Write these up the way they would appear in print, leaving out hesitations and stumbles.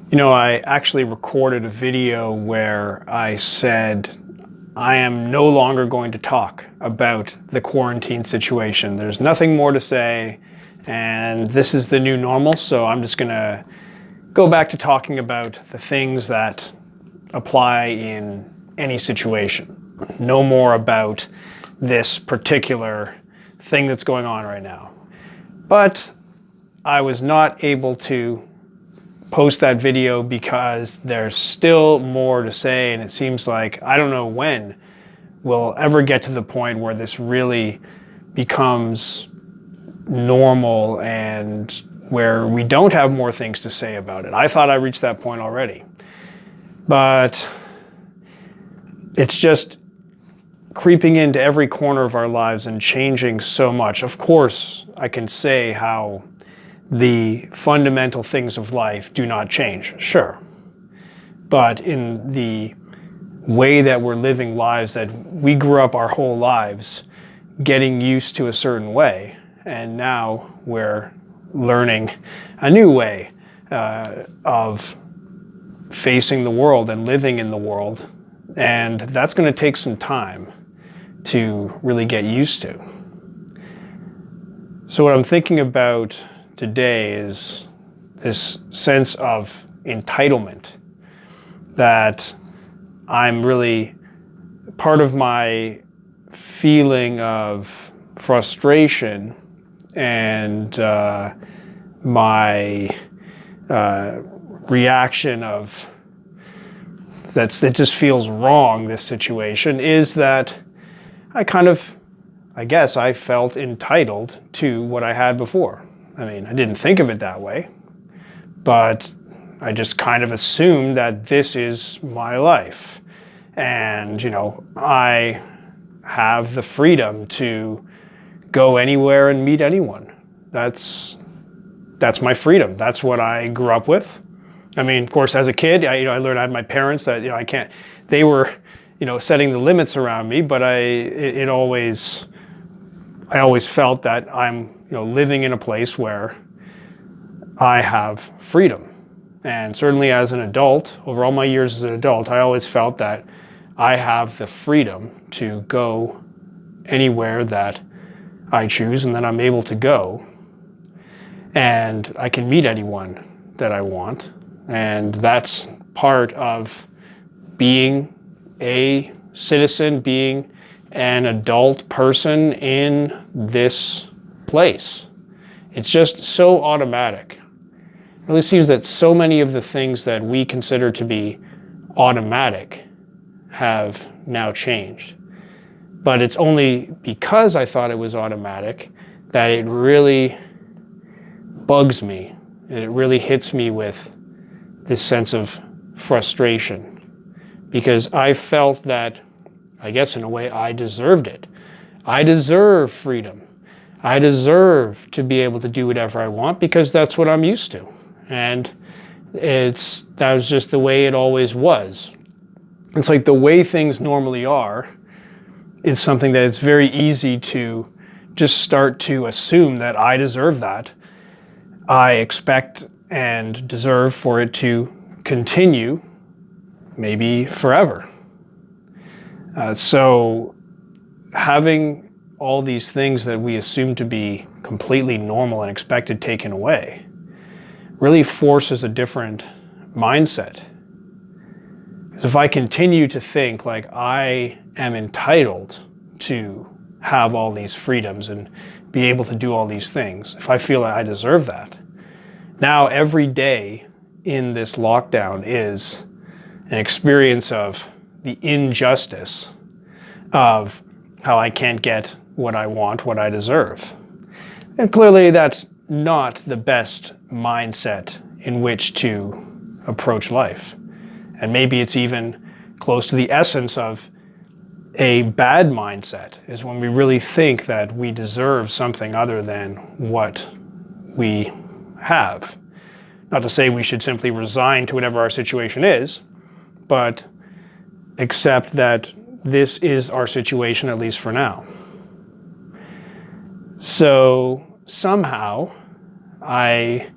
You know, I actually recorded a video where I said I am no longer going to talk about the quarantine situation. There's nothing more to say, and this is the new normal, so I'm just going to go back to talking about the things that apply in any situation. No more about this particular thing that's going on right now. But I was not able to post that video because there's still more to say, and it seems like I don't know when we'll ever get to the point where this really becomes normal and where we don't have more things to say about it. I thought I reached that point already, but it's just creeping into every corner of our lives and changing so much. Of course, I can say how the fundamental things of life do not change, sure. But in the way that we're living lives that we grew up our whole lives getting used to a certain way, and now we're learning a new way of facing the world and living in the world, and that's going to take some time to really get used to. So what I'm thinking about today is this sense of entitlement that I'm really part of my feeling of frustration and my reaction of that just feels wrong, this situation, is that I guess I felt entitled to what I had before. I mean, I didn't think of it that way, but I just kind of assumed that this is my life. And, you know, I have the freedom to go anywhere and meet anyone. That's my freedom. That's what I grew up with. I mean, of course, as a kid, I learned I had my parents that, they were, setting the limits around me, but I always felt that I'm, living in a place where I have freedom. And certainly as an adult, over all my years as an adult, I always felt that I have the freedom to go anywhere that I choose and that I'm able to go. And I can meet anyone that I want. And that's part of being a citizen, being an adult person in this place. It's just so automatic. It really seems that so many of the things that we consider to be automatic have now changed. But it's only because I thought it was automatic that it really bugs me. And it really hits me with this sense of frustration. Because I felt that, I guess in a way, I deserved it. I deserve freedom. I deserve to be able to do whatever I want because that's what I'm used to. And that was just the way it always was. It's like the way things normally are is something that it's very easy to just start to assume that I deserve that. I expect and deserve for it to continue, maybe forever. So having all these things that we assume to be completely normal and expected taken away really forces a different mindset. Because if I continue to think like I am entitled to have all these freedoms and be able to do all these things, if I feel that I deserve that, now every day in this lockdown is an experience of the injustice of how I can't get what I want, what I deserve. And clearly that's not the best mindset in which to approach life. And maybe it's even close to the essence of a bad mindset, is when we really think that we deserve something other than what we have. Not to say we should simply resign to whatever our situation is, but accept that this is our situation, at least for now. So somehow I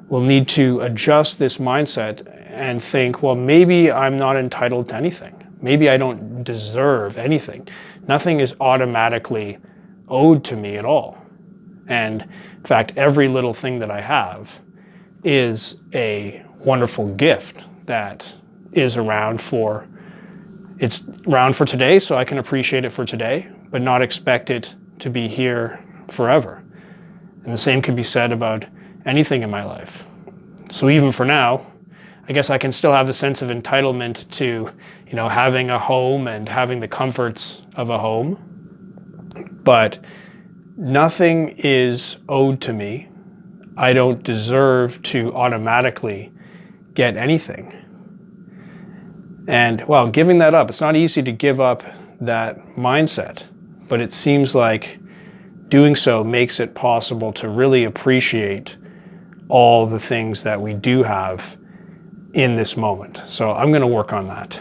will need to adjust this mindset and think, well, maybe I'm not entitled to anything. Maybe I don't deserve anything. Nothing is automatically owed to me at all. And in fact, every little thing that I have is a wonderful gift that is around for, it's around for today, so I can appreciate it for today, but not expect it to be here forever. And the same can be said about anything in my life. So even for now, I guess I can still have the sense of entitlement to, having a home and having the comforts of a home, but nothing is owed to me. I don't deserve to automatically get anything. And well, giving that up, it's not easy to give up that mindset, but it seems like doing so makes it possible to really appreciate all the things that we do have in this moment. So I'm going to work on that.